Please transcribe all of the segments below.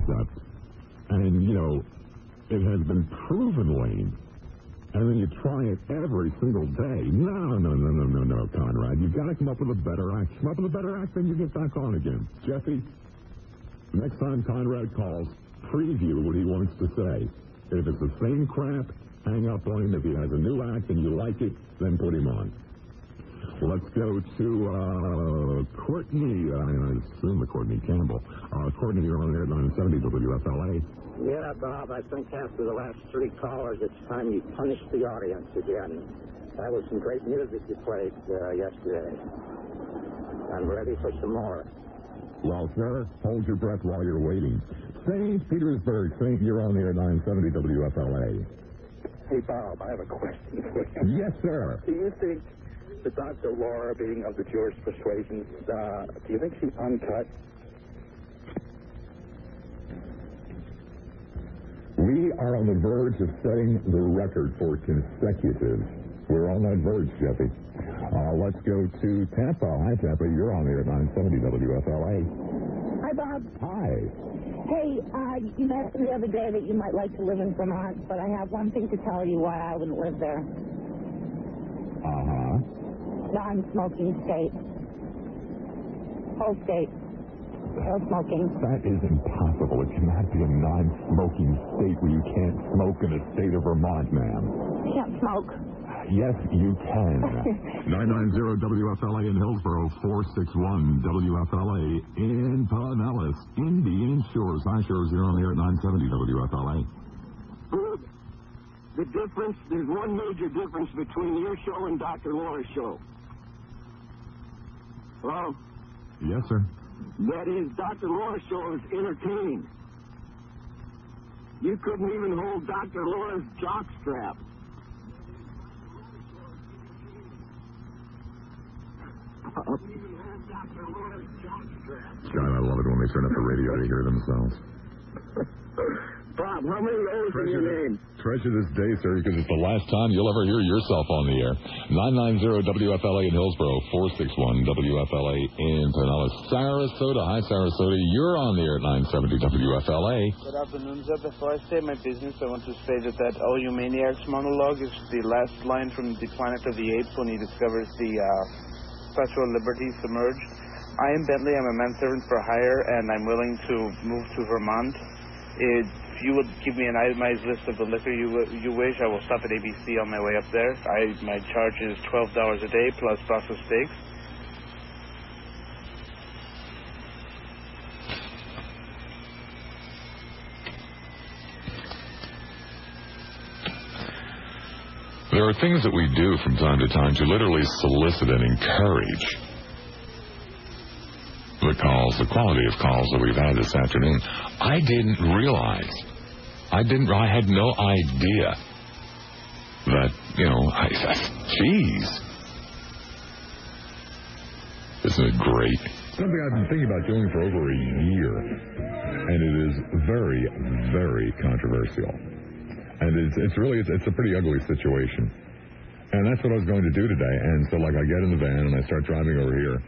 stuff. And, you know, it has been proven lame. And then you try it every single day. No, Conrad. You've got to come up with a better act. Come up with a better act, then you get back on again. Jeffy, next time Conrad calls, preview what he wants to say. If it's the same crap, hang up on him. If he has a new act and you like it, then put him on. Let's go to Courtney. I assume Courtney Campbell. Courtney, you're on there at 970 WFLA. Yeah, Bob, I think after the last three callers, it's time you punish the audience again. That was some great music you played yesterday. I'm ready for some more. Well, sir, hold your breath while you're waiting. St. Petersburg, St. You're on there at 970 WFLA. Hey, Bob, I have a question for you. Yes, sir. Do you think that Dr. Laura, being of the Jewish persuasion, do you think she's uncut? We are on the verge of setting the record for consecutive. We're on that verge, Jeffy. Let's go to Tampa. Hi, Tampa. You're on there at 970 WFLA. Hi, Bob. Hi. Hey, you mentioned the other day that you might like to live in Vermont, but I have one thing to tell you why I wouldn't live there. Uh-huh. Non-smoking state. Whole state. No smoking. That is impossible. It cannot be a non-smoking state where you can't smoke in the state of Vermont, ma'am. Can't smoke. Yes, you can. 990 WFLA in Hillsborough, 461 WFLA in Pinellas, Indian Shores. Hi, Shores. You're on the air at 970 WFLA. The difference, there's one major difference between your show and Dr. Laura's show. Well, yes, sir. That is, Dr. Laura's show is entertaining. You couldn't even hold Dr. Laura's jockstrap. God, I love it when they turn up the radio to hear themselves. Bob, how many O's in your name? Treasure this day, sir, because it's the last time you'll ever hear yourself on the air. 990 WFLA in Hillsborough, 461 WFLA in Pinellas. Sarasota. Hi, Sarasota. You're on the air at 970 WFLA. Good afternoon, sir. Before I say my business, I want to say that Oh You Maniacs monologue is the last line from the Planet of the Apes when he discovers the Statue of Liberty submerged. I am Bentley. I'm a manservant for hire, and I'm willing to move to Vermont. If you would give me an itemized list of the liquor you wish, I will stop at ABC on my way up there. My charge is $12 a day plus processed steaks. There are things that we do from time to time to literally solicit and encourage the quality of calls that we've had this afternoon. I didn't realize. I had no idea that, geez. Isn't it great? Something I've been thinking about doing for over a year, and it is very, very controversial. And it's a pretty ugly situation. And that's what I was going to do today. And so, I get in the van and I start driving over here.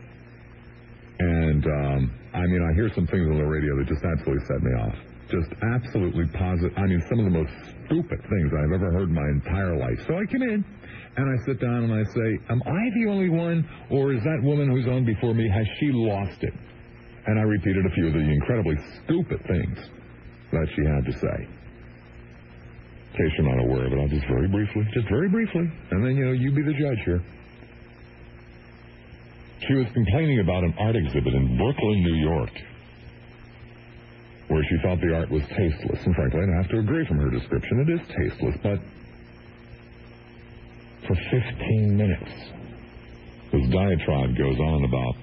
And, I hear some things on the radio that just absolutely set me off. Just absolutely positive. Some of the most stupid things I've ever heard in my entire life. So I come in, and I sit down and I say, am I the only one, or is that woman who's on before me, has she lost it? And I repeated a few of the incredibly stupid things that she had to say. In case you're not aware of it, I'll just very briefly, and then, you be the judge here. She was complaining about an art exhibit in Brooklyn, New York, where she thought the art was tasteless. And frankly, I have to agree from her description. It is tasteless, but for 15 minutes, this diatribe goes on about,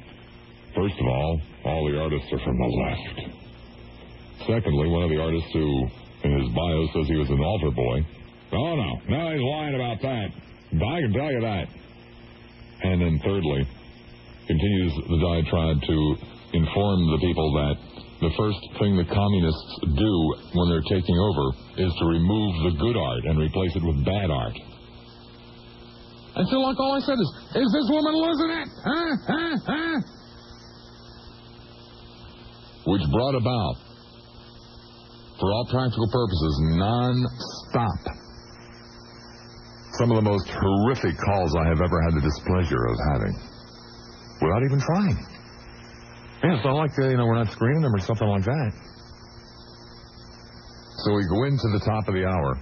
first of all the artists are from the left. Secondly, one of the artists who, in his bio, says he was an altar boy. Oh, no, he's lying about that. I can tell you that. And then thirdly, continues the diatribe to inform the people that the first thing the communists do when they're taking over is to remove the good art and replace it with bad art. And so, all I said is this woman losing it? Which brought about for all practical purposes, non-stop. Some of the most horrific calls I have ever had the displeasure of having, without even trying. Yeah, it's not like, we're not screening them or something like that. So we go into the top of the hour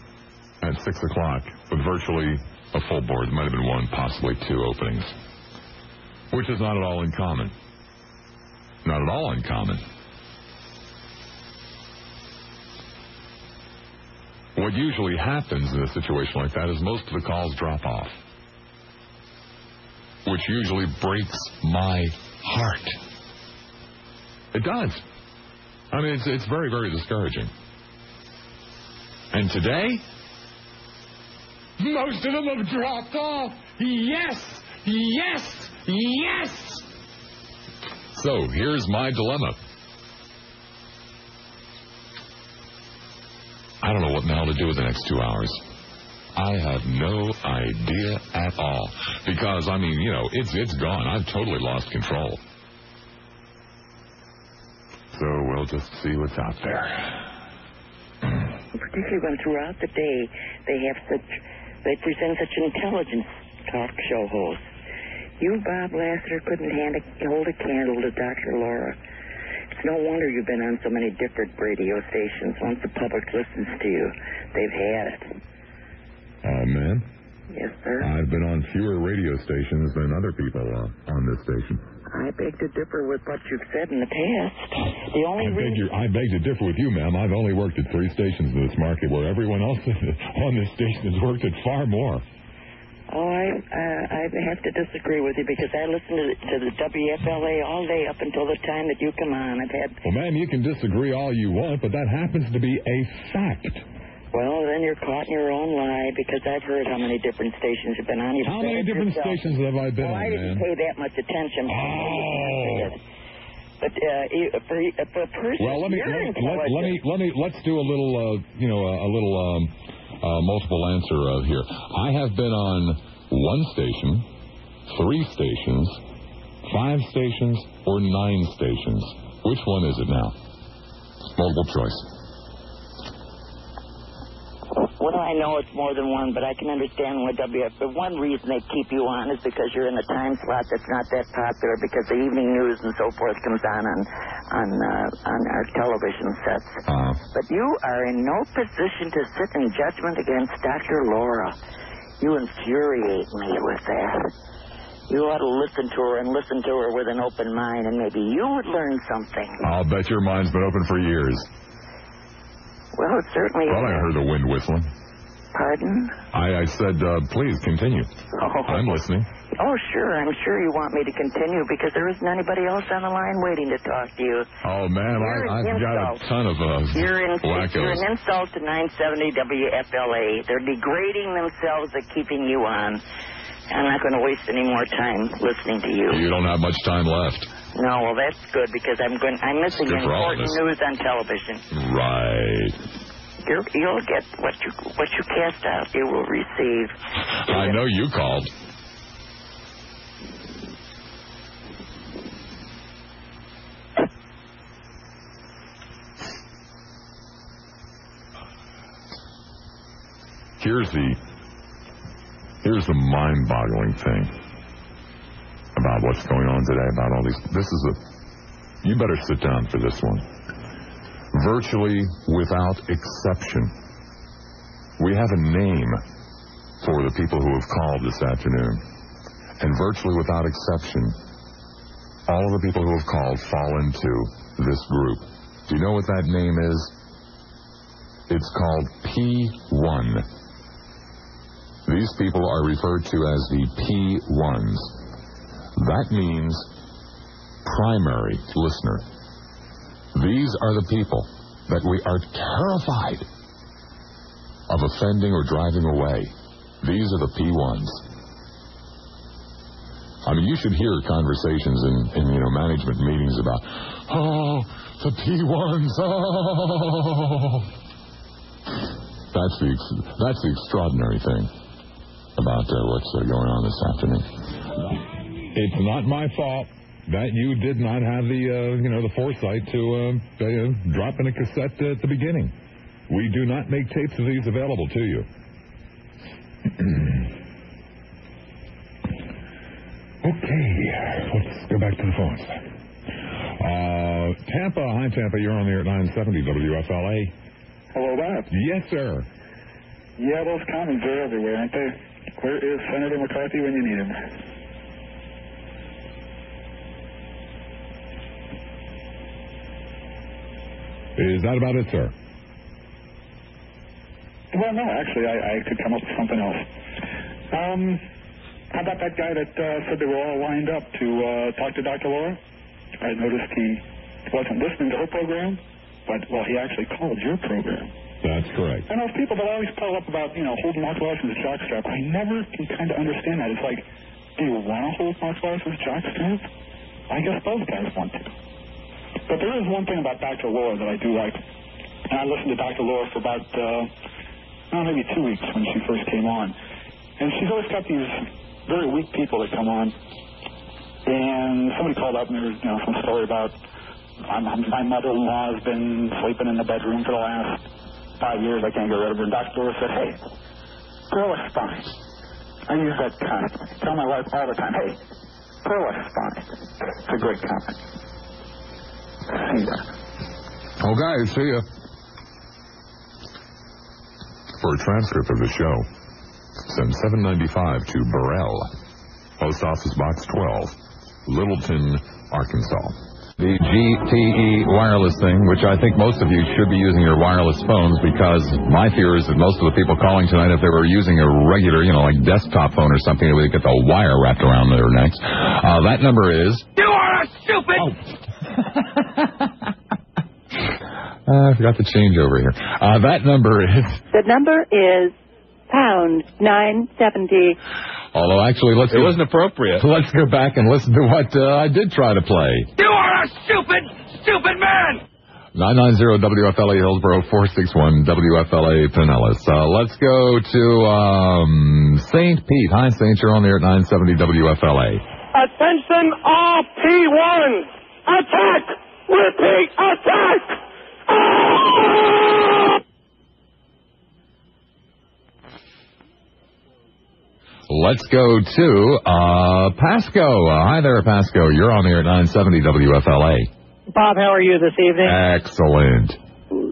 at 6 o'clock with virtually a full board. There might have been one, possibly two openings, which is not at all uncommon. Not at all uncommon. What usually happens in a situation like that is most of the calls drop off, which usually breaks my heart. It does. I mean, it's very, very discouraging. And today, most of them have dropped off. Yes! Yes! Yes! So, here's my dilemma. I don't know what the hell to do with the next 2 hours. I have no idea at all. Because, it's gone. I've totally lost control. So we'll just see what's out there. Particularly when throughout the day they present such intelligent talk show hosts. You, Bob Lassiter, couldn't hold a candle to Dr. Laura. It's no wonder you've been on so many different radio stations. Once the public listens to you, they've had it. Oh, man. Yes, sir. I've been on fewer radio stations than other people on this station. I beg to differ with what you've said in the past. The only I beg to differ with you, ma'am. I've only worked at 3 stations in this market where everyone else on this station has worked at far more. Oh, I have to disagree with you because I listen to the WFLA all day up until the time that you come on. Well, ma'am, you can disagree all you want, but that happens to be a fact. Well, then you're caught in your own lie because I've heard how many different stations you've been on. How many different stations have I been on, I didn't pay that much attention. Oh. But for a person, well, let's do a little, multiple answer here. I have been on 1 station, 3 stations, 5 stations, or 9 stations. Which one is it now? Multiple choice. Well, I know it's more than one, but I can understand why the one reason they keep you on is because you're in a time slot that's not that popular because the evening news and so forth comes on our television sets. But you are in no position to sit in judgment against Dr. Laura. You infuriate me with that. You ought to listen to her and listen to her with an open mind, and maybe you would learn something. I'll bet your mind's been open for years. Well, it certainly is. Well, I heard the wind whistling. Pardon? I said, please, continue. Oh. I'm listening. Oh, sure. I'm sure you want me to continue because there isn't anybody else on the line waiting to talk to you. Oh, man, I've got a ton of You're an wackos. insult to 970 WFLA. They're degrading themselves at keeping you on. I'm not going to waste any more time listening to you. You don't have much time left. No, well, that's good because I'm missing important news on television. Right. You'll get what you cast out. You will receive. I know you called. Here's the mind-boggling thing about what's going on today, about all these. You better sit down for this one. Virtually without exception, we have a name for the people who have called this afternoon. And virtually without exception, all of the people who have called fall into this group. Do you know what that name is? It's called P1. These people are referred to as the P1s. That means primary listener. These are the people that we are terrified of offending or driving away. These are the P1s. I mean, you should hear conversations in management meetings about, the P1s, That's the extraordinary thing about what's going on this afternoon. It's not my fault that you did not have the foresight to drop in a cassette at the beginning. We do not make tapes of these available to you. Okay, let's go back to the phones. Tampa, hi Tampa, you're on the air at 970 WFLA. Hello, Bob. Yes, sir. Yeah, those commies are everywhere, aren't they? Where is Senator McCarthy when you need him? Is that about it, sir? Well, no, actually, I could come up with something else. How about that guy that said they were all lined up to talk to Dr. Laura? I noticed he wasn't listening to her program, but, well, he actually called your program. That's correct. And those people that always call up about, holding Mark Larson's jockstrap, I never can kind of understand that. It's like, do you want to hold Mark Larson's jockstrap? I guess both guys want to. But there is one thing about Dr. Laura that I do like. And I listened to Dr. Laura for about, maybe 2 weeks when she first came on. And she's always got these very weak people that come on. And somebody called up and there was, some story about my mother-in-law has been sleeping in the bedroom for the last 5 years. I can't get rid of her. And Dr. Laura said, hey, girl is fine. I use that constantly. Tell my wife all the time, hey, girl is fine. It's a great comment. See ya. Oh, guys, see ya. For a transcript of the show, send $7.95 to Burrell, Post Office Box 12, Littleton, Arkansas. The GTE wireless thing, which I think most of you should be using your wireless phones, because my fear is that most of the people calling tonight, if they were using a regular, like desktop phone or something, they would get the wire wrapped around their necks. That number is... You are stupid! Oh. I forgot to change over here. That number is... The number is pound 970. Although, actually, it wasn't appropriate. Let's go back and listen to what I did try to play. You are a stupid, stupid man! 990 WFLA Hillsborough, 461 WFLA Pinellas. Let's go to St. Pete. Hi, St. You're on the air at 970 WFLA. Attention all P1s! Attack! Repeat, attack! Let's go to Pasco. Hi there, Pasco. You're on the air at 970 WFLA. Bob, how are you this evening? Excellent.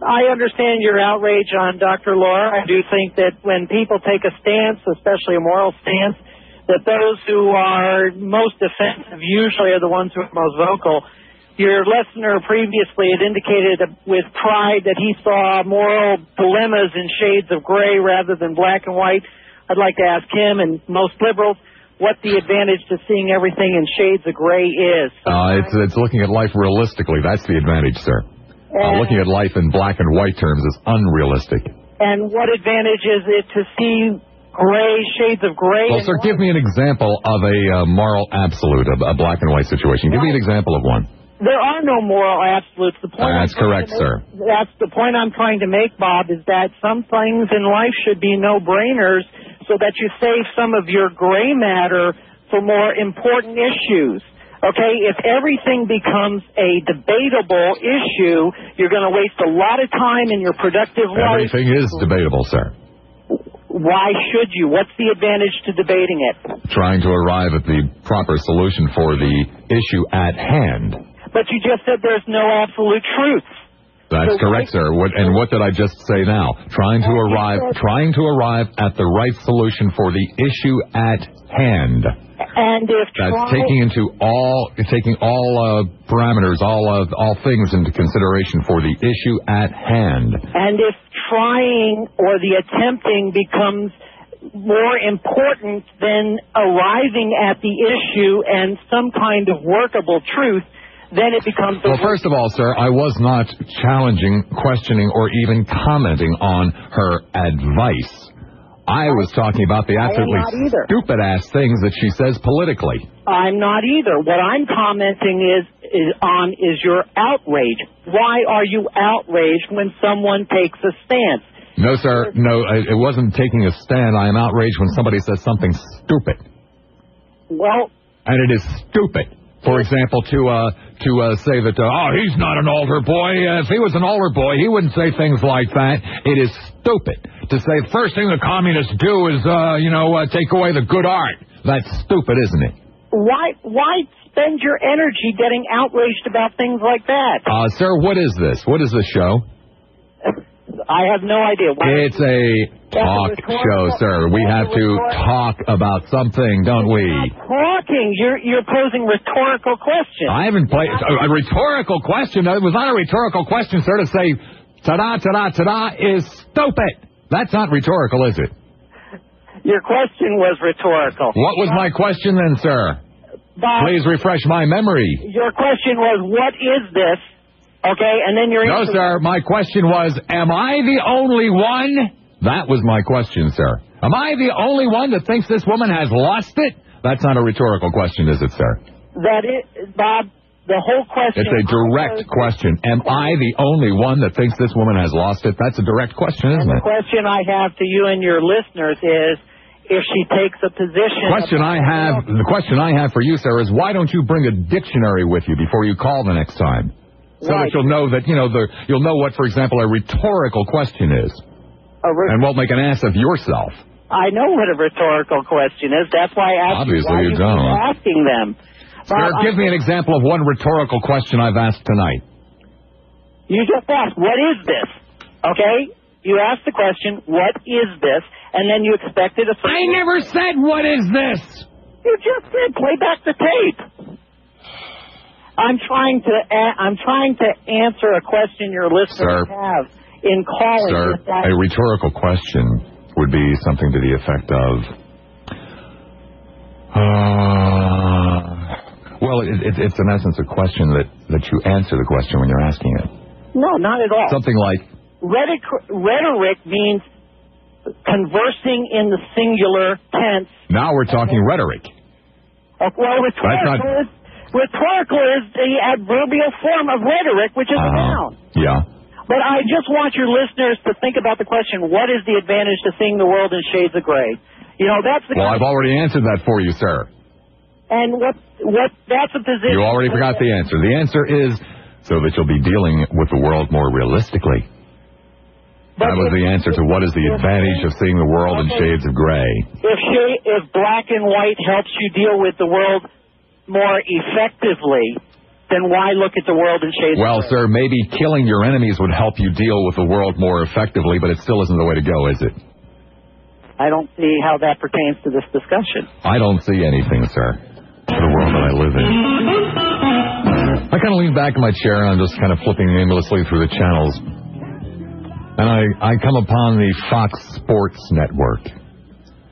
I understand your outrage on Dr. Laura. I do think that when people take a stance, especially a moral stance, that those who are most offensive usually are the ones who are most vocal. Your listener previously had indicated with pride that he saw moral dilemmas in shades of gray rather than black and white. I'd like to ask him and most liberals what the advantage to seeing everything in shades of gray is. It's looking at life realistically. That's the advantage, sir. Looking at life in black and white terms is unrealistic. And what advantage is it to see gray, shades of gray? Well, sir, give me an example of a moral absolute, a black and white situation. Give me an example of one. There are no moral absolutes. The point that's correct, sir. That's the point I'm trying to make, Bob, is that some things in life should be no-brainers so that you save some of your gray matter for more important issues. Okay, if everything becomes a debatable issue, you're going to waste a lot of time in your productive life. Everything is debatable, sir. Why should you? What's the advantage to debating it? Trying to arrive at the proper solution for the issue at hand. But you just said there's no absolute truth. That's correct, sir. What did I just say now? Trying to arrive at the right solution for the issue at hand. And if that's taking all parameters, all things into consideration for the issue at hand. And if trying or the attempting becomes more important than arriving at the issue and some kind of workable truth, then it becomes... Well, first of all, sir, I was not challenging, questioning, or even commenting on her advice. I was talking about the absolutely stupid-ass things that she says politically. I'm not either. What I'm commenting is your outrage. Why are you outraged when someone takes a stance? No, sir. No, it wasn't taking a stand. I am outraged when somebody says something stupid. Well... And it is stupid. For example, to say that, he's not an altar boy. If he was an altar boy, he wouldn't say things like that. It is stupid to say the first thing the communists do is, take away the good art. That's stupid, isn't it? Why spend your energy getting outraged about things like that? Sir, what is this? What is this show? I have no idea. It's a talk show, sir. We have to talk about something, don't we? Not talking. You're posing rhetorical questions. I haven't played a rhetorical question. It was not a rhetorical question, sir, to say ta-da, ta-da, ta-da is stupid. That's not rhetorical, is it? Your question was rhetorical. What was my question then, sir? Bob, please refresh my memory. Your question was, what is this? Okay, and then your answer... No, sir, my question was, am I the only one? That was my question, sir. Am I the only one that thinks this woman has lost it? That's not a rhetorical question, is it, sir? That is, Bob, the whole question... It's a direct question. Am I the only one that thinks this woman has lost it? That's a direct question, isn't it? The question I have to you and your listeners is, if she takes a position... The question I have for you, sir, is why don't you bring a dictionary with you before you call the next time? So that you'll know that, you'll know what, for example, a rhetorical question is. And won't make an ass of yourself. I know what a rhetorical question is. That's why I asked Obviously you don't. Asking them. Sir, give me an example of one rhetorical question I've asked tonight. You just asked, what is this? Okay? You asked the question, what is this? And then you expected a... I never said, what is this? You just did. Play back the tape. I'm trying to answer a question your listeners have in calling. Sir, a rhetorical question would be something to the effect of, well, it's in essence a question that you answer the question when you're asking it. No, not at all. Something like... Rhetoric means conversing in the singular tense. Now we're talking rhetoric. Well, rhetorical is the adverbial form of rhetoric, which is a noun. Yeah. But I just want your listeners to think about the question, what is the advantage to seeing the world in shades of gray? That's the... Well, I've already answered that for you, sir. And what that's a position... You already forgot the answer. The answer is so that you'll be dealing with the world more realistically. That was the answer to what is the advantage of seeing the world in shades of gray. If black and white helps you deal with the world more effectively, then why look at the world in shades of gray? Well, sir, maybe killing your enemies would help you deal with the world more effectively, but it still isn't the way to go, is it? I don't see how that pertains to this discussion. I don't see anything, sir, to the world that I live in. I kind of lean back in my chair and I'm just kind of flipping aimlessly through the channels. And I come upon the Fox Sports Network.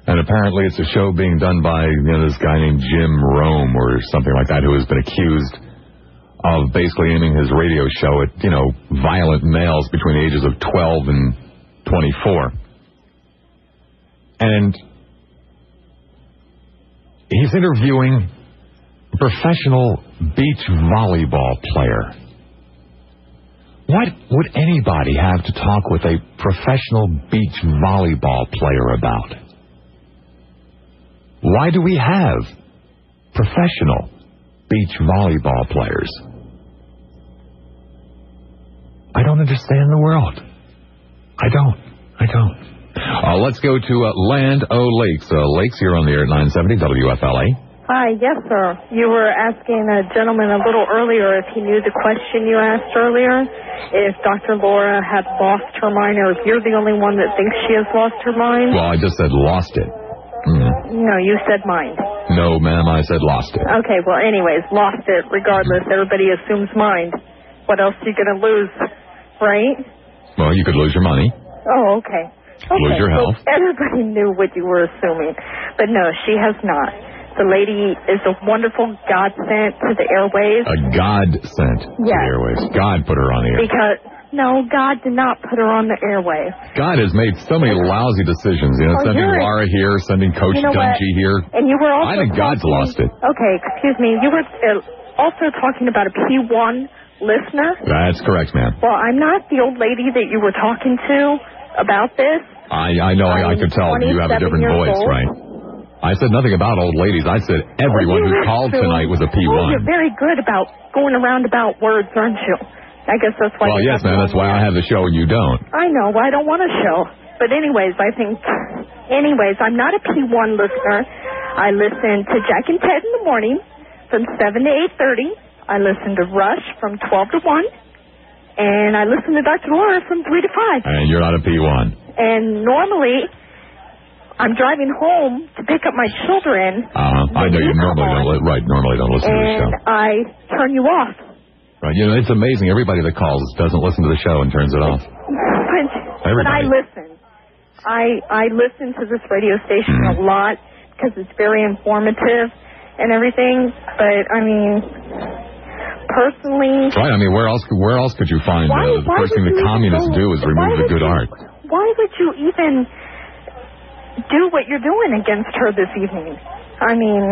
And apparently it's a show being done by this guy named Jim Rome or something like that, who has been accused of basically aiming his radio show at, violent males between the ages of 12 and 24. And he's interviewing a professional beach volleyball player. What would anybody have to talk with a professional beach volleyball player about? Why do we have professional beach volleyball players? I don't understand the world. I don't. Let's go to Land O'Lakes. Lakes here on the air at 970 WFLA. Hi, yes, sir. You were asking a gentleman a little earlier if he knew the question you asked earlier, if Dr. Laura had lost her mind, or if you're the only one that thinks she has lost her mind. Well, I just said lost it. No, you said mind. No, ma'am, I said lost it. Okay, well, anyways, lost it. Regardless, everybody assumes mind. What else are you going to lose, right? Well, you could lose your money. Oh, okay. Lose your health. So everybody knew what you were assuming. But no, she has not. The lady is a wonderful godsend to the airways. A godsend to the airways. God put her on the air. Because, no, God did not put her on the airways. God has made so many lousy decisions. Sending Laura here, sending Coach Dungy here. And you were also I think God's lost it. Okay, excuse me. You were also talking about a P1 listener. That's correct, ma'am. Well, I'm not the old lady that you were talking to about this. I know. I could tell you have a different voice, right? I said nothing about old ladies. I said everyone who called tonight was a P1. Well, you're very good about going around about words, aren't you? I guess that's why. Well, yes, man. That's why I have the show and you don't. I know. I don't want a show. But anyways, I'm not a P1 listener. I listen to Jack and Ted in the morning from 7 to 8:30. I listen to Rush from 12 to 1. And I listen to Dr. Laura from 3 to 5. And you're not a P1. And normally, I'm driving home to pick up my children. I know you normally don't listen to the show. And I turn you off. Right. You know, it's amazing. Everybody that calls doesn't listen to the show and turns it off. But I listen. I listen to this radio station a lot because it's very informative and everything. But, I mean, personally... Right. I mean, where else could you find the first thing the communists do is remove the good art? Why would you even do what you're doing against her this evening? I mean.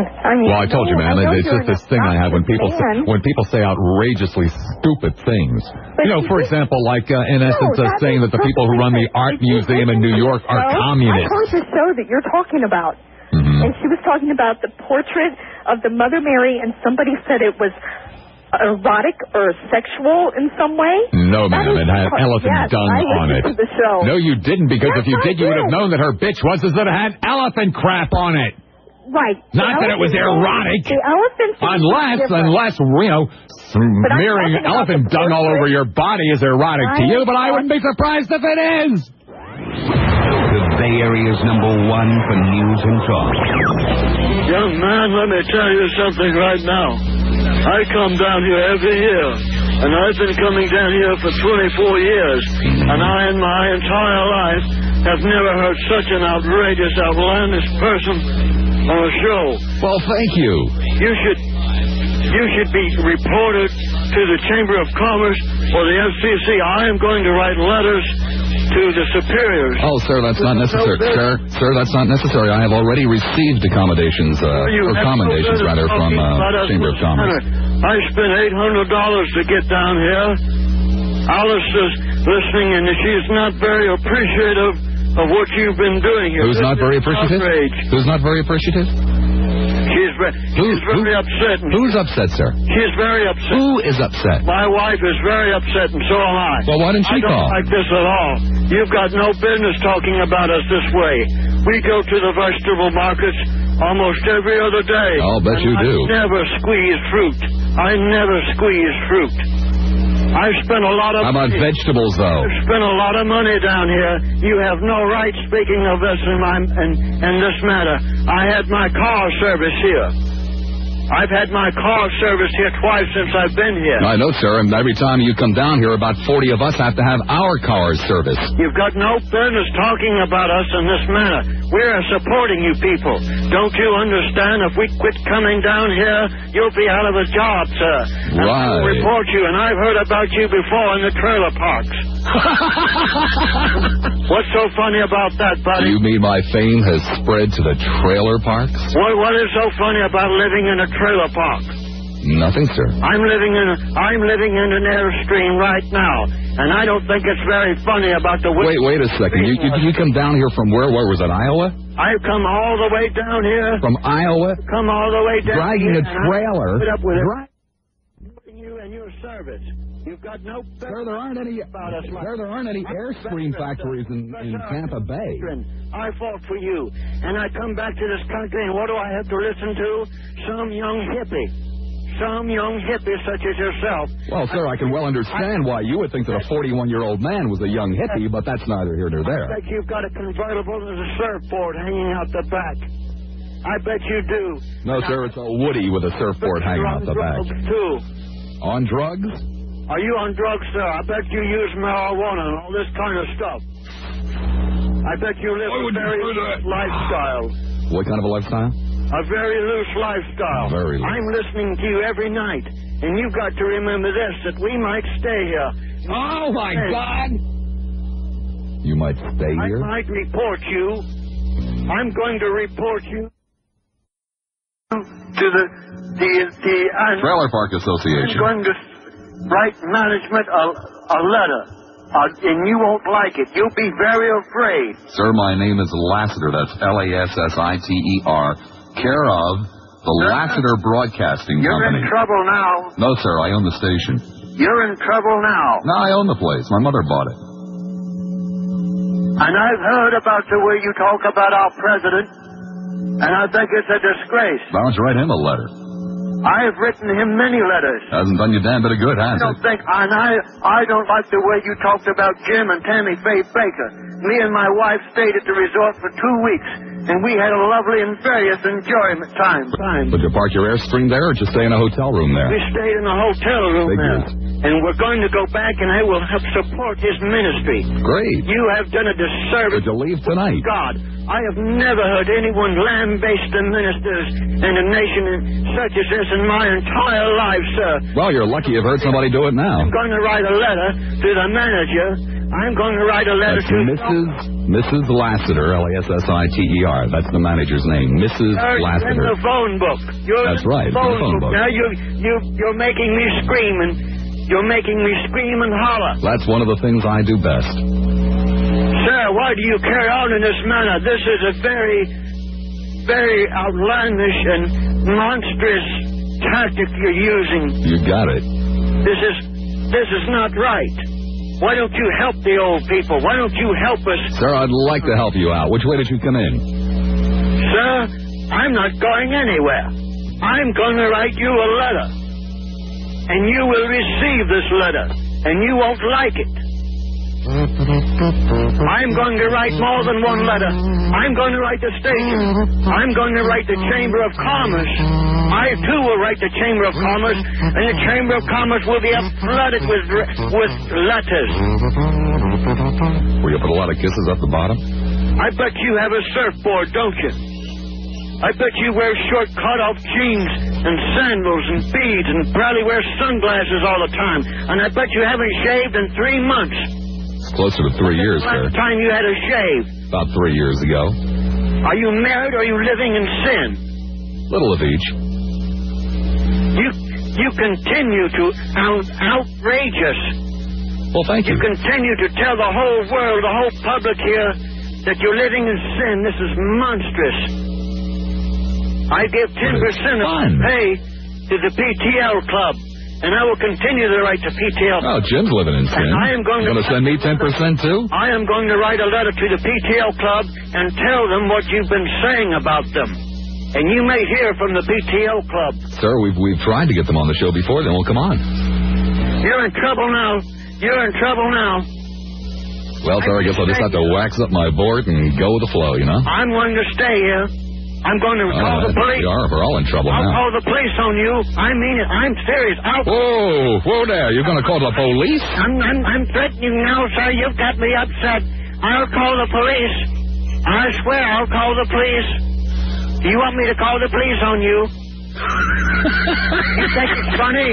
Well, I told you, man. It's just this thing I have when people say outrageously stupid things. But for example, like in essence, saying that the people who run the art museum in New York are communists. I heard the show that you're talking about, and she was talking about the portrait of the Mother Mary, and somebody said it was erotic or sexual in some way. No, ma'am. It had elephant dung on it. No, you didn't, because if you did, you would have known that her bitch was that it had elephant crap on it. Right. Not that it was erotic. The elephant. Unless smearing elephant dung all over your body is erotic to you, but I wouldn't be surprised if it is. The Bay Area's #1 for news and talk. Young man, let me tell you something right now. I come down here every year, and I've been coming down here for 24 years, and I in my entire life have never heard such an outrageous, outlandish person on a show. Well, thank you. You should be reported to the Chamber of Commerce or the FCC. I am going to write letters to the superiors. Oh, sir, that's not necessary. Sir, that's not necessary. I have already received accommodations, from Chamber of Commerce. I spent $800 to get down here. Alice is listening, and she's not very appreciative of what you've been doing here. Who's not very appreciative? Who's not very appreciative? She's very upset. Who's upset, sir? She's very upset. Who is upset? My wife is very upset, and so am I. Well, why didn't she call? I don't like this at all. You've got no business talking about us this way. We go to the vegetable markets almost every other day. I'll bet you do. I never squeeze fruit. I spent a lot of How about vegetables, though? I spent a lot of money down here. You have no right speaking of this in this matter. I had my car service here. I've had my car serviced here twice since I've been here. I know, sir, and every time you come down here, about 40 of us have to have our cars serviced. You've got no business talking about us in this manner. We're supporting you people. Don't you understand? If we quit coming down here, you'll be out of a job, sir. And I'll report you, and I've heard about you before in the trailer parks. What's so funny about that, buddy? You mean my fame has spread to the trailer parks? What is so funny about living in a trailer park? Nothing, sir. I'm living in an Airstream right now, and I don't think it's very funny about the way. Wait a second. You come down here from where? Where was it? Iowa? I've come all the way down here. From Iowa? Come all the way down Dragging here. a trailer. Putting you and your service. You've got no. Sir, there aren't any Airstream factories in Tampa Bay. I fought for you, and I come back to this country, and what do I have to listen to? Some young hippie such as yourself. Well, sir, I can well understand why you would think that a 41-year-old man was a young hippie, but that's neither here nor there. I bet you've got a convertible and a surfboard hanging out the back. I bet you do. No, sir, it's a Woody with a surfboard hanging out the back. Too. On drugs? Are you on drugs, sir? I bet you use marijuana and all this kind of stuff. I bet you live a very loose lifestyle. What kind of a lifestyle? A very loose lifestyle. Very loose. I'm listening to you every night, and you've got to remember this, that we might stay here. Oh, my God! You might stay here? I might report you. I'm going to report you to the Trailer Park Association. I'm going to write management a letter. and you won't like it. You'll be very afraid. Sir, my name is Lassiter. That's Lassiter, care of the Lassiter Broadcasting You're Company. in trouble now. No, sir, I own the station. You're in trouble now. No, I own the place. My mother bought it. And I've heard about the way you talk about our president, and I think it's a disgrace. Why don't you write him a letter? I have written him many letters. Hasn't done you damn bit of good, has it? I don't like the way you talked about Jim and Tammy Faye Baker. Me and my wife stayed at the resort for 2 weeks, and we had a lovely and various enjoyment time. Did you park your Airstream there, or just stay in a hotel room there? We stayed in a hotel room there. And we're going to go back, and I will help support his ministry. Great. You have done a disservice. Did you leave tonight? God, I have never heard anyone lambaste the ministers and a nation such as this in my entire life, sir. Well, you're lucky you've heard somebody do it now. I'm going to write a letter to the manager. I'm going to write a letter That's to Mrs. Lassiter, Lassiter. That's the manager's name, Mrs. Lassiter. In the phone book. That's right, in the phone book. Now you're making me scream, and you're making me scream and holler. That's one of the things I do best. Sir, why do you carry on in this manner? This is a very, very outlandish and monstrous tactic you're using. You got it. This is not right. Why don't you help the old people? Why don't you help us? Sir, I'd like to help you out. Which way did you come in? Sir, I'm not going anywhere. I'm going to write you a letter. And you will receive this letter. And you won't like it. I'm going to write more than one letter. I'm going to write the station. I'm going to write the Chamber of Commerce. I, too, will write the Chamber of Commerce, and the Chamber of Commerce will be flooded with letters. Will you put a lot of kisses up the bottom? I bet you have a surfboard, don't you? I bet you wear short cut-off jeans and sandals and beads and probably wear sunglasses all the time. And I bet you haven't shaved in 3 months. Closer to 3 years, sir. Last time you had a shave? About 3 years ago. Are you married or are you living in sin? Little of each. You continue to outrage us. Well, thank you. You continue to tell the whole world, the whole public here, that you're living in sin. This is monstrous. I give 10% of my pay to the PTL Club. And I will continue to write to PTL. Oh, Jim's living in sin. And I am going to send me 10% too? I am going to write a letter to the PTL Club and tell them what you've been saying about them. And you may hear from the PTL Club. Sir, we've tried to get them on the show before. They won't come on. You're in trouble now. You're in trouble now. Well, sir, I guess I'll just have to wax up my board and go with the flow, you know? I'm going to stay here. I'm going to call the police. We're all in trouble now. I'll call the police on you. I mean it. I'm serious. Whoa there. You're going to call the police? I'm threatening now, sir. You've got me upset. I'll call the police. I swear I'll call the police. Do you want me to call the police on you? You think it's funny?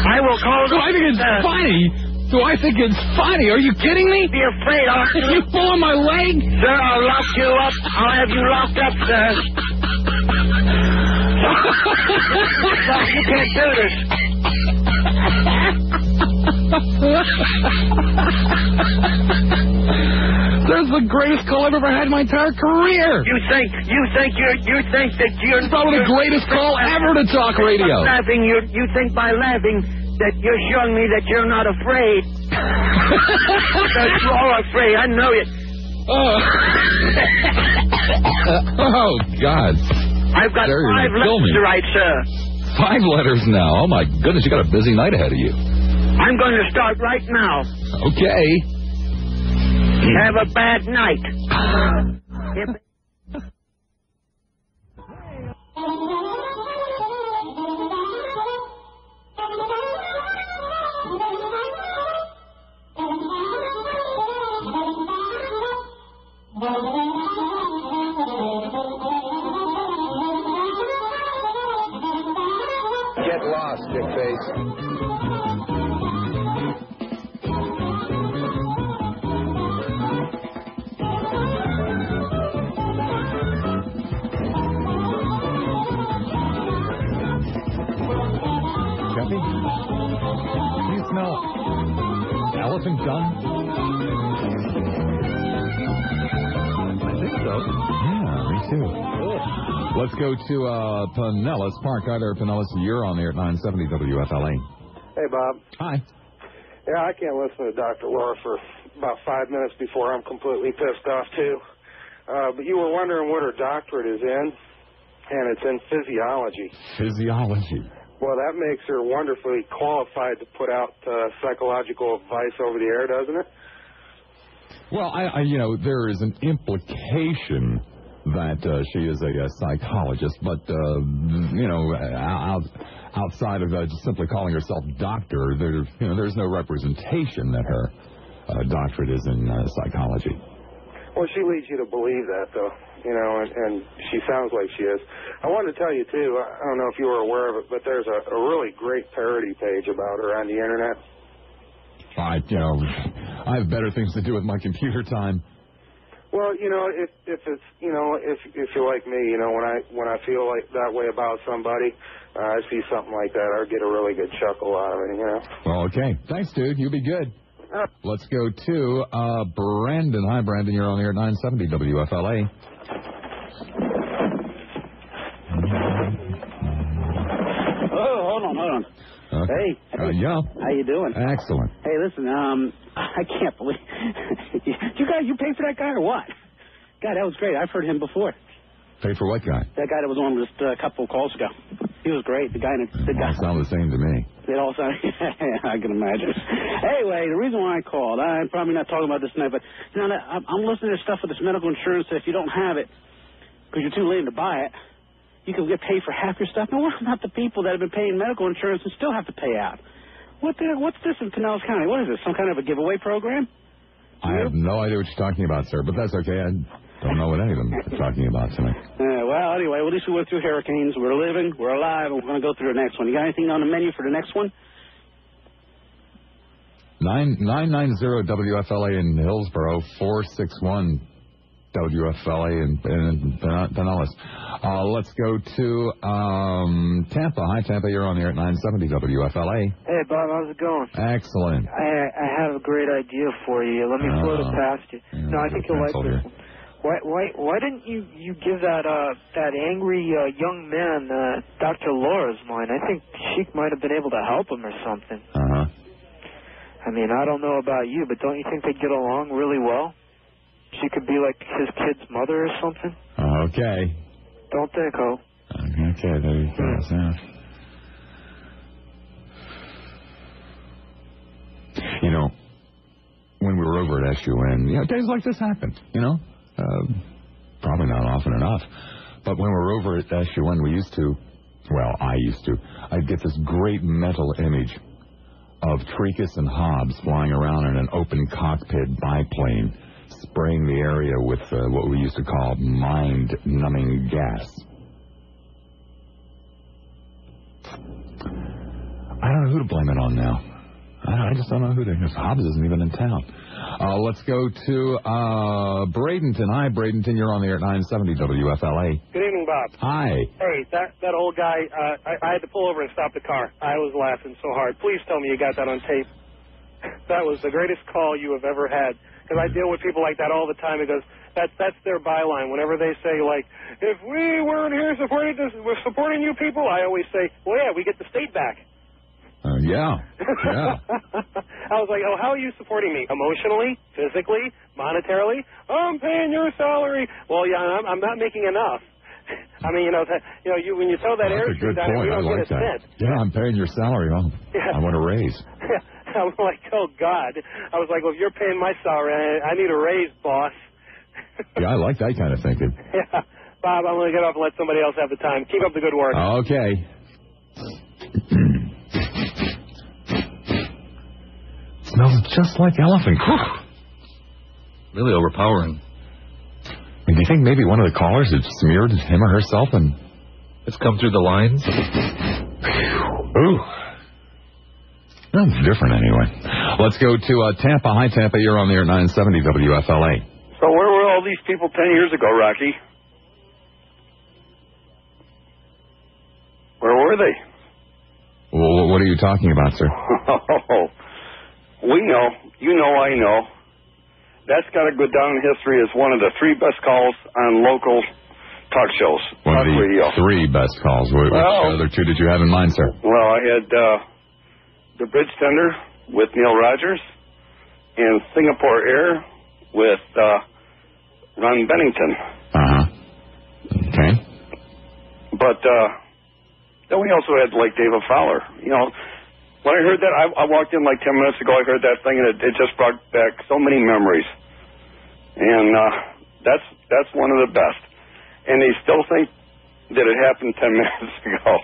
I will call the police. I think it's funny? Do I think it's funny? Are you kidding me? Be afraid, I'll... You pulling my leg? Sir, I'll lock you up. I'll have you locked up, sir. You can't do this. That's the greatest call I've ever had in my entire career. You think that you're... It's probably the greatest call ever to talk radio. You think by laughing... that you're showing me that you're not afraid. Because you're all afraid. I know it. Oh, God. I've got 5 letters to write, sir. 5 letters now. Oh, my goodness. You got a busy night ahead of you. I'm going to start right now. Okay. Have a bad night. Get lost, dickface. too. Let's go to Pinellas Park. Hi there, Pinellas. You're on there at 970 WFLA. Hey, Bob. Hi. Yeah, I can't listen to Dr. Laura for about 5 minutes before I'm completely pissed off, too. But you were wondering what her doctorate is in, and it's in physiology. Physiology. Well, that makes her wonderfully qualified to put out psychological advice over the air, doesn't it? Well, there is an implication that she is a psychologist, but, outside of just simply calling herself doctor, there's no representation that her doctorate is in psychology. Well, she leads you to believe that, though, and she sounds like she is. I wanted to tell you, too, I don't know if you were aware of it, but there's a really great parody page about her on the Internet. I have better things to do with my computer time. Well, if it's, if you're like me, when I feel like that way about somebody, I see something like that, I get a really good chuckle out of it, Well, okay. Thanks, dude. You be good. Let's go to Brandon. Hi, Brandon. You're on the air at 970 WFLA. Oh, hold on. Okay. Hey. Yeah. How you doing? Excellent. Hey, listen, I can't believe... you paid for that guy or what? God, that was great. I've heard him before. Paid for what guy? That guy that was on just a couple of calls ago. He was great. The guy... Sound the same to me. It all sounded... I can imagine. Anyway, the reason why I called, I'm probably not talking about this tonight, but, I'm listening to stuff with this medical insurance that if you don't have it, because you're too late to buy it, you can get paid for half your stuff. Now, what about the people that have been paying medical insurance and still have to pay out? What's this in Pinellas County? What is this, some kind of a giveaway program? I have no idea what you're talking about, sir, but that's okay. I don't know what any of them are talking about tonight. Well, anyway, at least we went through hurricanes. We're living, we're alive, and we're going to go through the next one. You got anything on the menu for the next one? 990 WFLA in Hillsborough, 461 WFLA in Pinellas. Let's go to Tampa. Hi, Tampa. You're on the air at 970 WFLA. Hey, Bob. How's it going? Excellent. I have a great idea for you. Let me float it past you. No, I think you'll like this one. Why didn't you give that angry young man Dr. Laura's line? I think she might have been able to help him or something. Uh-huh. I mean, I don't know about you, but don't you think they'd get along really well? She could be like his kid's mother or something. Okay. Don't think, Ho. Okay, there you go. When we were over at SUN, days like this happened, probably not often enough. But when we were over at SUN, I'd get this great mental image of Tricus and Hobbs flying around in an open cockpit biplane, spraying the area with what we used to call mind-numbing gas. I don't know who to blame it on now. I just don't know who to... Because Hobbs isn't even in town. Let's go to Bradenton. Hi, Bradenton. You're on the air at 970 WFLA. Good evening, Bob. Hi. Hey, that old guy, I had to pull over and stop the car. I was laughing so hard. Please tell me you got that on tape. That was the greatest call you have ever had. Because I deal with people like that all the time. Because that's their byline. Whenever they say, like, if we weren't here we're supporting you people, I always say, well, yeah, we get the state back. Yeah. I was like, oh, how are you supporting me? Emotionally, physically, monetarily? I'm paying your salary. Well, yeah, I'm not making enough. I mean, when you tell that airstream down here, we don't get a cent. Yeah, I'm paying your salary. I want a raise. I was like, oh, God. I was like, well, if you're paying my salary, I need a raise, boss. Yeah, I like that kind of thinking. Yeah. Bob, I'm going to get off and let somebody else have the time. Keep up the good work. Okay. Smells just like elephant. Really overpowering. Do you think maybe one of the callers had smeared him or herself and... It's come through the lines? Ooh. That's different anyway. Let's go to Tampa. Hi, Tampa. You're on the air 970 WFLA. So where were all these people 10 years ago, Rocky? Where were they? Well, what are you talking about, sir? We know. You know, I know. That's got to go down in history as one of the 3 best calls on local talk shows, One of talk the radio. 3 best calls. Which other 2 did you have in mind, sir? Well, I had the Bridge Tender with Neil Rogers and Singapore Air with Ron Bennington. Okay. But then we also had, like, David Fowler. You know, when I heard that, I walked in like 10 minutes ago, I heard that thing, and it just brought back so many memories. And that's one of the best. And they still think that it happened 10 minutes ago.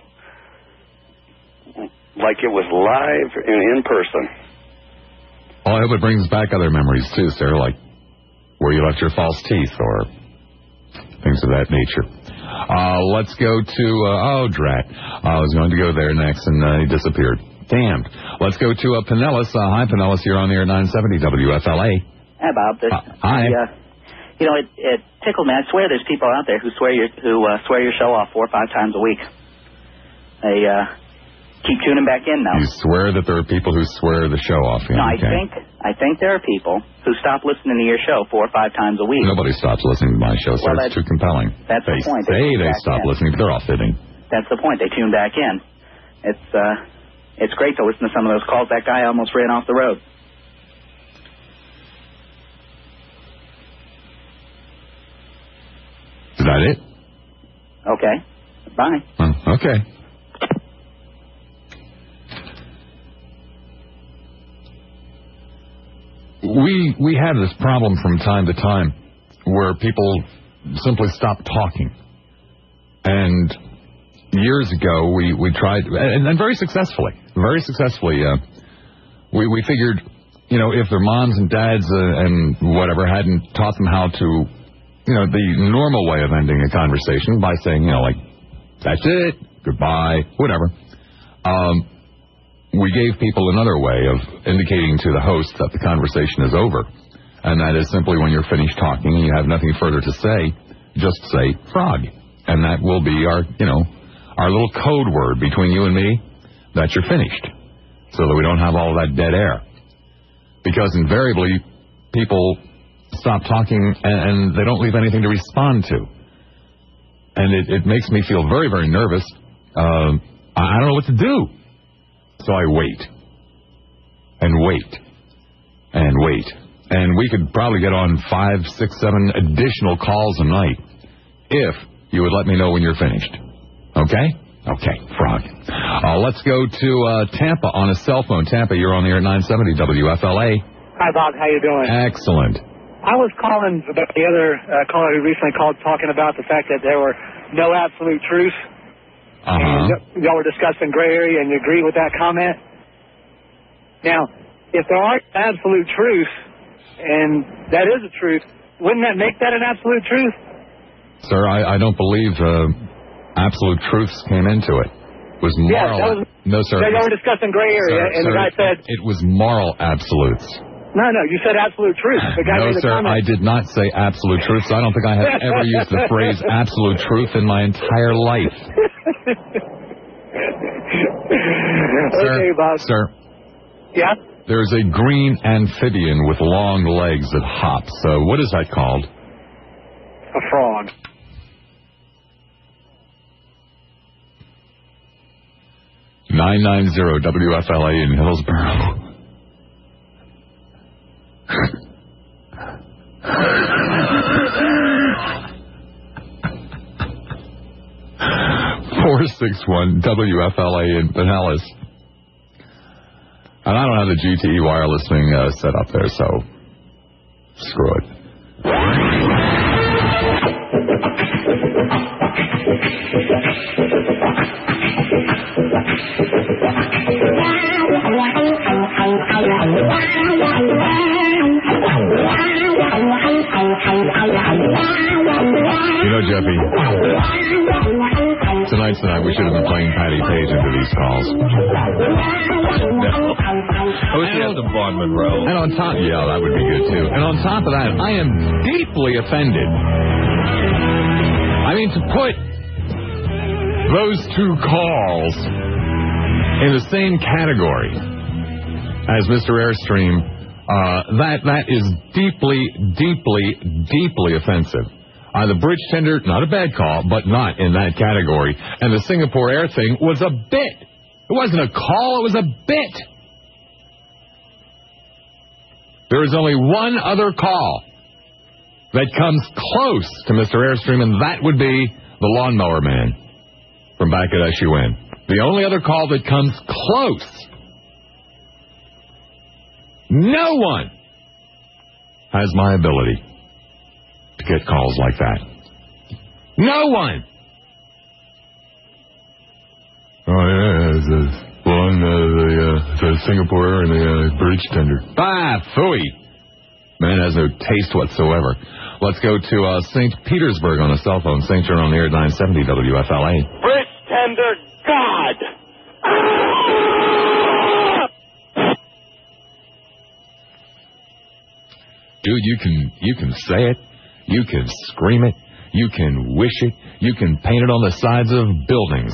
Like it was live and in person. Well, I hope it brings back other memories, too, sir, like where you left your false teeth or things of that nature. Let's go to, drat. I was going to go there next, and he disappeared. Damned. Let's go to Pinellas. Hi, Pinellas. You're on the air 970 WFLA. Hi, Bob. Hi. You know, it tickled me. I swear there's people out there who swear your show off 4 or 5 times a week. They keep tuning back in now. You swear that there are people who swear the show off. No, I think there are people who stop listening to your show 4 or 5 times a week. Nobody stops listening to my show, sir. It's too compelling. That's the point. They stop listening, but they're all fibbing. That's the point. They tune back in. It's great to listen to some of those calls. That guy almost ran off the road. Is that it? Okay. Bye. Okay. We have this problem from time to time where people simply stop talking. And years ago, we tried, and very successfully, we figured, you know, if their moms and dads and whatever hadn't taught them how to, you know, the normal way of ending a conversation by saying, you know, like, that's it, goodbye, whatever. We gave people another way of indicating to the host that the conversation is over. And that is simply when you're finished talking and you have nothing further to say, just say frog. And that will be our, you know, our little code word between you and me that you're finished. So that we don't have all that dead air. Because invariably, people stop talking and they don't leave anything to respond to. And it makes me feel very, very nervous. I don't know what to do. So I wait. And wait. And wait. And we could probably get on 5, 6, 7 additional calls a night if you would let me know when you're finished. Okay? Okay, frog. Let's go to Tampa on a cell phone. Tampa, you're on the air at 970 WFLA. Hi, Bob. How you doing? Excellent. I was calling about the other caller who recently called talking about the fact that there were no absolute truths. And y'all were discussing gray area, and you agree with that comment? Now, if there aren't absolute truths, and that is a truth, wouldn't that make that an absolute truth? Sir, I don't believe absolute truths came into it. It was moral. No, sir. Y'all were discussing gray area, and the guy said... It was moral absolutes. No, you said absolute truth. The guy made the sir, comment. I did not say absolute truth. So I don't think I have ever used the phrase absolute truth in my entire life. Okay, Bob. Sir. Yeah? There's a green amphibian with long legs that hops. What is that called? A frog. $990 WFLA in Hillsborough. 461 WFLA in Pinellas. And I don't have the GTE wireless thing set up there, so screw it. You know, Jeffy, tonight we should have been playing Patty Page into these calls. And Vaughn Monroe. And on top, yeah, that would be good too. And on top of that, I am deeply offended. I mean, to put those two calls in the same category as Mr. Airstream, that is deeply, deeply, deeply offensive. The bridge tender, not a bad call, but not in that category. And the Singapore Air thing was a bit. It wasn't a call, it was a bit. There is only one other call that comes close to Mr. Airstream, and that would be the lawnmower man from back at SUN. The only other call that comes close. No one has my ability to get calls like that. No one. Oh, yeah, the Singapore Air and the bridge tender. Phooey. Man has no taste whatsoever. Let's go to St. Petersburg on a cell phone. St. John on the air, 970 WFLA. Bridge tender, God! Dude, you can say it, you can scream it, you can wish it, you can paint it on the sides of buildings.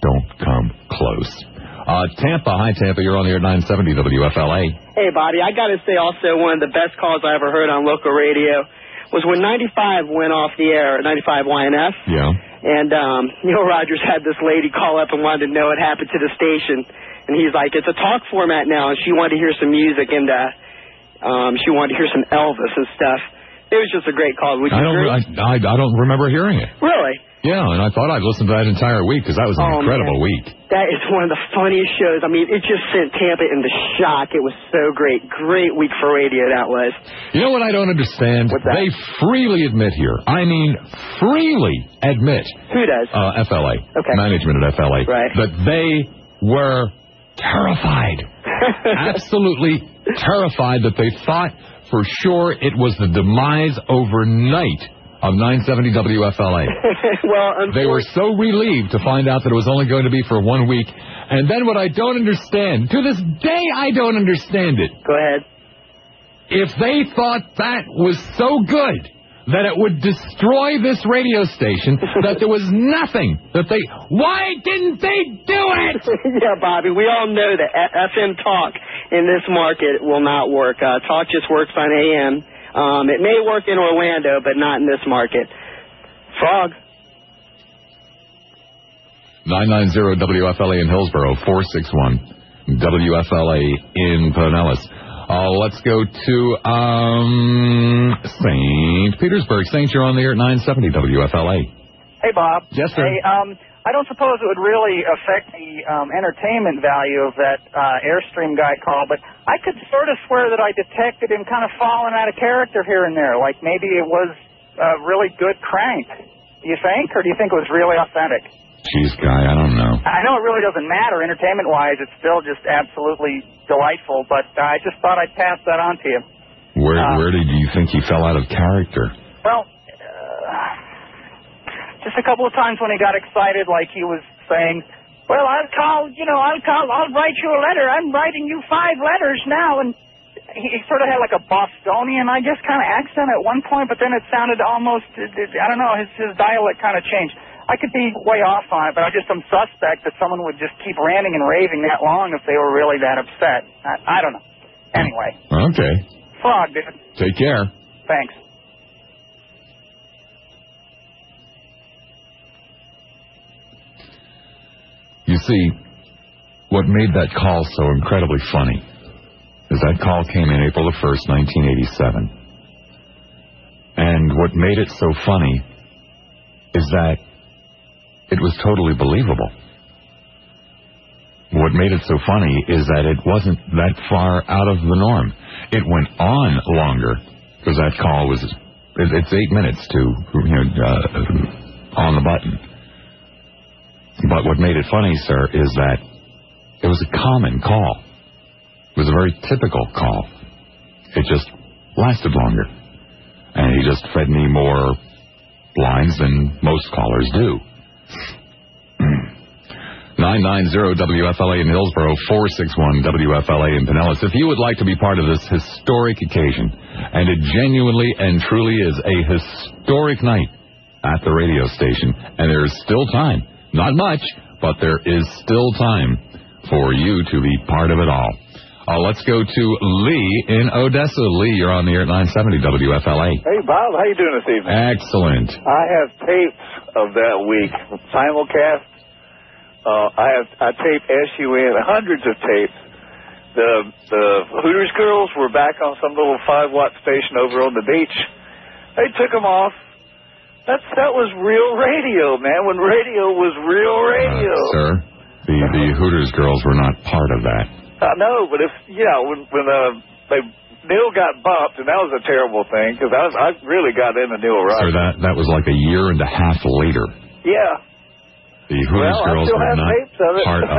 Don't come close. Tampa, hi Tampa, you're on the air, 970 WFLA. Hey, Bobby, I got to say also one of the best calls I ever heard on local radio was when 95 went off the air, 95 YNF. Yeah. And Neil Rogers had this lady call up and wanted to know what happened to the station. And he's like, it's a talk format now, and she wanted to hear some music, and she wanted to hear some Elvis and stuff. It was just a great call. Would you agree? I don't remember hearing it. Really? Yeah, and I thought I'd listened to that entire week because that was an incredible week. That is one of the funniest shows. I mean, it just sent Tampa into shock. It was so great. Great week for radio, that was. You know what I don't understand? What's that? They freely admit here. I mean, freely admit. Who does? FLA. Okay. Management at FLA. Right. That they were terrified. Absolutely terrified that they thought for sure it was the demise overnight of 970 WFLA. Well, they were so relieved to find out that it was only going to be for 1 week. And then what I don't understand, to this day I don't understand it. Go ahead. If they thought that was so good that it would destroy this radio station, that there was nothing that they... Why didn't they do it? Yeah, Bobby, we all know that FM talk in this market will not work. Talk just works on AM. It may work in Orlando, but not in this market. Frog. 990 WFLA in Hillsborough, 461 WFLA in Pinellas. Let's go to St. Petersburg. St. You're on the air at 970 WFLA. Hey, Bob. Yes, sir. Hey, I don't suppose it would really affect the entertainment value of that Airstream guy call, but I could sort of swear that I detected him kind of falling out of character here and there, like maybe it was a really good crank. Do you think, or do you think it was really authentic? Jeez, Guy, I don't know. I know it really doesn't matter entertainment-wise. It's still just absolutely delightful, but I just thought I'd pass that on to you. Where did you think he fell out of character? Well, just a couple of times when he got excited, like he was saying, well, I'll write you a letter. I'm writing you 5 letters now. And he sort of had like a Bostonian, I guess, kind of accent at one point, but then it sounded almost, I don't know, his dialect kind of changed. I could be way off on it, but I just am suspect that someone would just keep ranting and raving that long if they were really that upset. I don't know. Anyway. Okay. Frog, dude. Take care. Thanks. You see, what made that call so incredibly funny is that call came in April the 1st, 1987. And what made it so funny is that it was totally believable. What made it so funny is that it wasn't that far out of the norm. It went on longer because that call was, it's 8 minutes to, on the button. But what made it funny, sir, is that it was a common call. It was a very typical call. It just lasted longer. And he just fed me more lines than most callers do. 990 WFLA in Hillsborough, 461 WFLA in Pinellas. If you would like to be part of this historic occasion, and it genuinely and truly is a historic night at the radio station, and there is still time, not much, but there is still time for you to be part of it all. Let's go to Lee in Odessa. Lee, you're on the air at 970 WFLA. Hey, Bob, how you doing this evening? Excellent. I have tapes of that week, simulcast. I taped SUN, hundreds of tapes. The Hooters girls were back on some little 5-watt station over on the beach. They took them off. That was real radio, man, when radio was real radio. Sir, the Hooters girls were not part of that. I know, but when Neil got bumped, and that was a terrible thing, because I really got into Neil Rogers. Sir, that was like a year and a half later. Yeah. The Hooters girls were not part of it.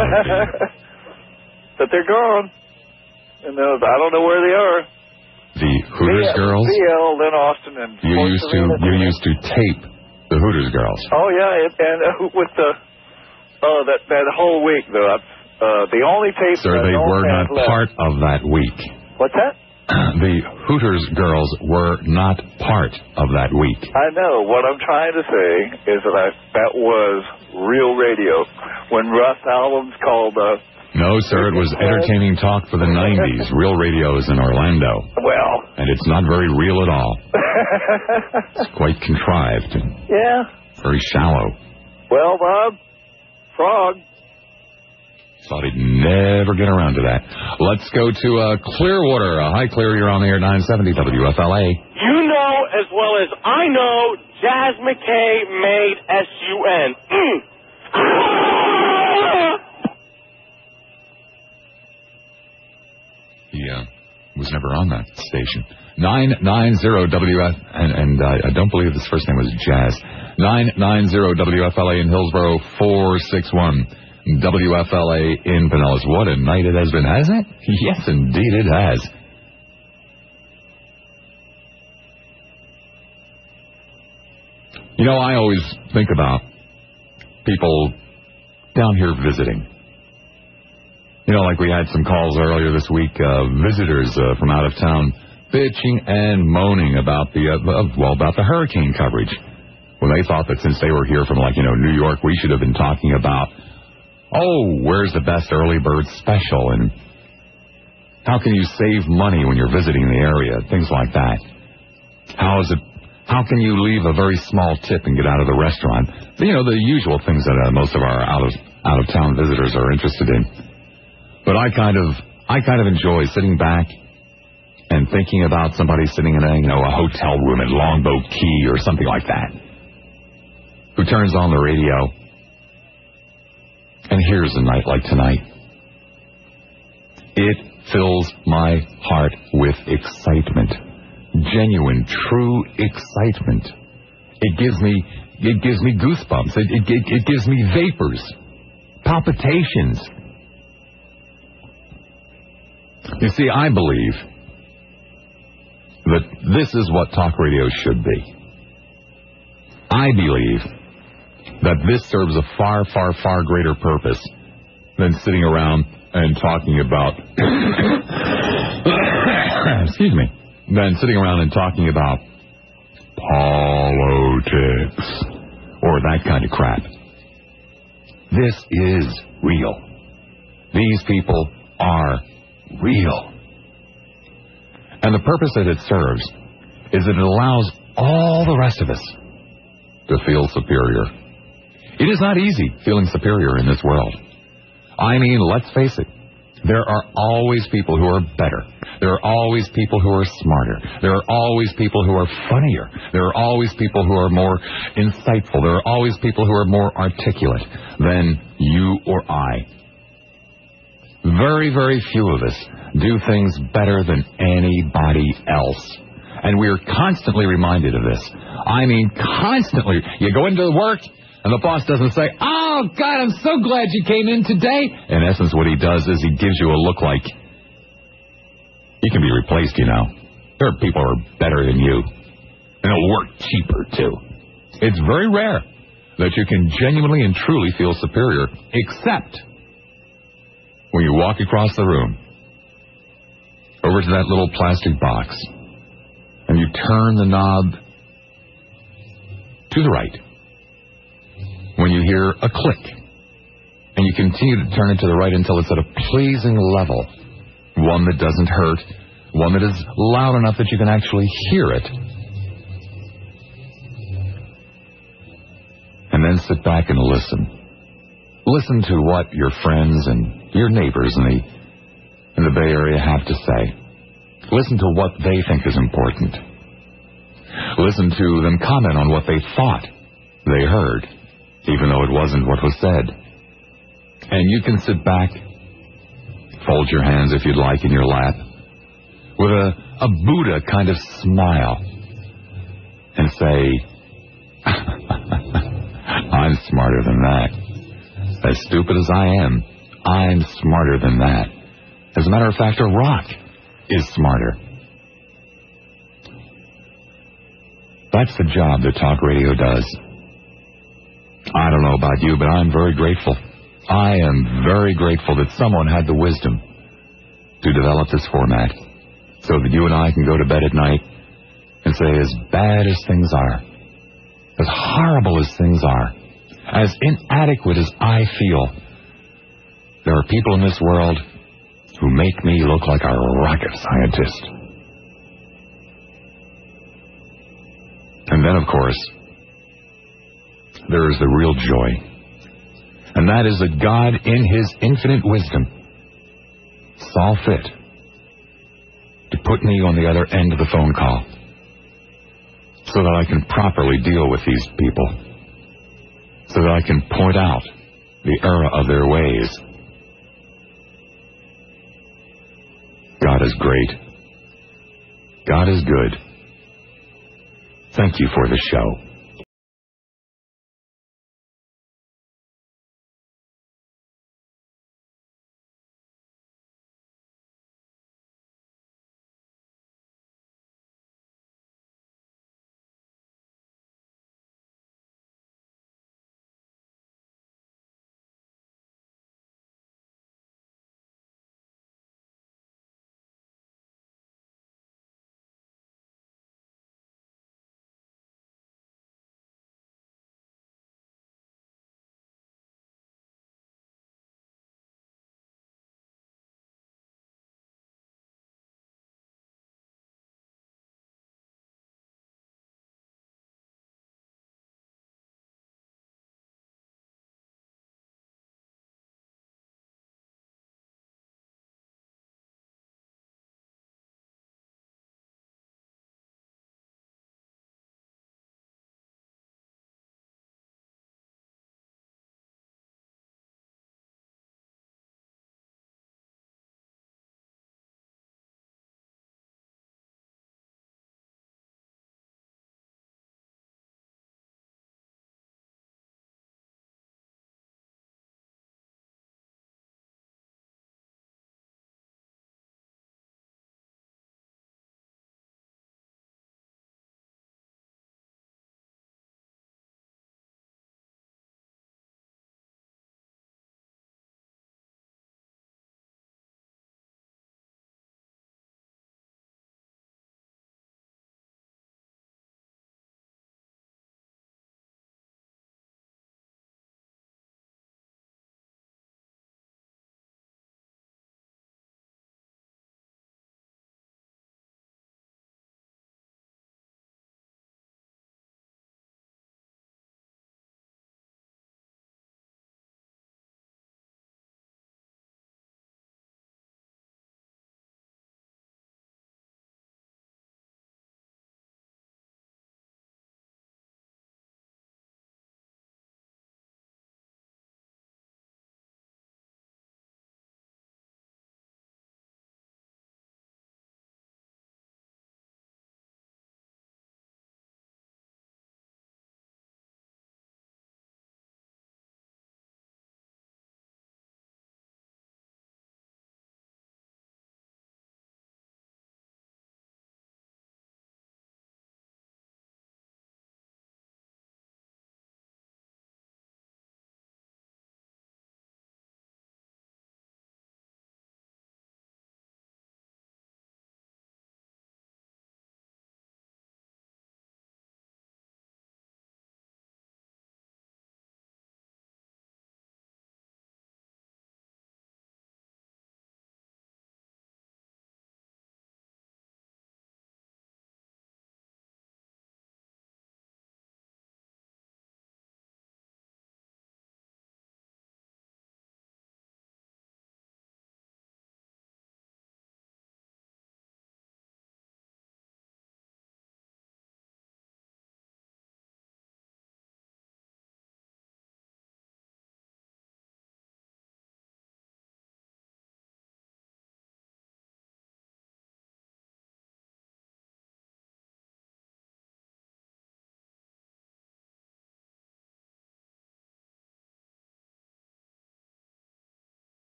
But they're gone. And I don't know where they are. The Hooters girls? CL, Lynn Austin, and you used to tape the Hooters girls. Oh yeah, and with that whole week though, the only tape. Sir, they were not part of that week. What's that? The Hooters girls were not part of that week. I know. What I'm trying to say is that was real radio. When Russ Albums called. No, sir, it was entertaining talk for the 90s. Real radio is in Orlando. Well. And it's not very real at all. It's quite contrived. Yeah. Very shallow. Well, Bob, Frog. Thought he'd never get around to that. Let's go to Clearwater. Hi, Clear, you're on the air at 970 WFLA. You know as well as I know, Jazz McKay made SUN. He was never on that station. 990 WF, and I don't believe his first name was Jazz. 990 WFLA in Hillsborough, 461 WFLA in Pinellas. What a night it has been, hasn't it? Yes, indeed it has. You know, I always think about people down here visiting. You know, like we had some calls earlier this week, visitors from out of town bitching and moaning about about the hurricane coverage. When they thought that since they were here from New York, we should have been talking about, where's the best early bird special and how can you save money when you're visiting the area, things like that. How can you leave a very small tip and get out of the restaurant? The usual things that most of our out of town visitors are interested in. But I kind of enjoy sitting back and thinking about somebody sitting in a hotel room at Longboat Key or something like that, who turns on the radio and hears a night like tonight. It fills my heart with excitement, genuine, true excitement. It gives me goosebumps. It gives me vapors, palpitations. You see, I believe that this is what talk radio should be. I believe that this serves a far, far, far greater purpose than sitting around and talking about excuse me, than sitting around and talking about politics or that kind of crap. This is real. These people are real. And the purpose that it serves is that it allows all the rest of us to feel superior. It is not easy feeling superior in this world. I mean, let's face it. There are always people who are better. There are always people who are smarter. There are always people who are funnier. There are always people who are more insightful. There are always people who are more articulate than you or I. Very, very few of us do things better than anybody else. And we're constantly reminded of this. I mean, constantly. You go into work, and the boss doesn't say, "Oh, God, I'm so glad you came in today." In essence, what he does is he gives you a look like you can be replaced, you know. There are people who are better than you. And it'll work cheaper, too. It's very rare that you can genuinely and truly feel superior, except when you walk across the room over to that little plastic box and you turn the knob to the right. When you hear a click and you continue to turn it to the right until it's at a pleasing level One that doesn't hurt. One that is loud enough that you can actually hear it. And then sit back and listen. Listen to what your friends and your neighbors in the Bay Area have to say. Listen to what they think is important. Listen to them comment on what they thought they heard, even though it wasn't what was said. And you can sit back, fold your hands if you'd like in your lap, with a Buddha kind of smile, and say, I'm smarter than that. As stupid as I am, I'm smarter than that. As a matter of fact, a rock is smarter. That's the job that talk radio does. I don't know about you, but I'm very grateful. I am very grateful that someone had the wisdom to develop this format so that you and I can go to bed at night and say, as bad as things are, as horrible as things are, as inadequate as I feel, there are people in this world who make me look like a rocket scientist. And then, of course, there is the real joy. And that is that God, in His infinite wisdom, saw fit to put me on the other end of the phone call so that I can properly deal with these people, so that I can point out the error of their ways. God is great. God is good. Thank you for the show.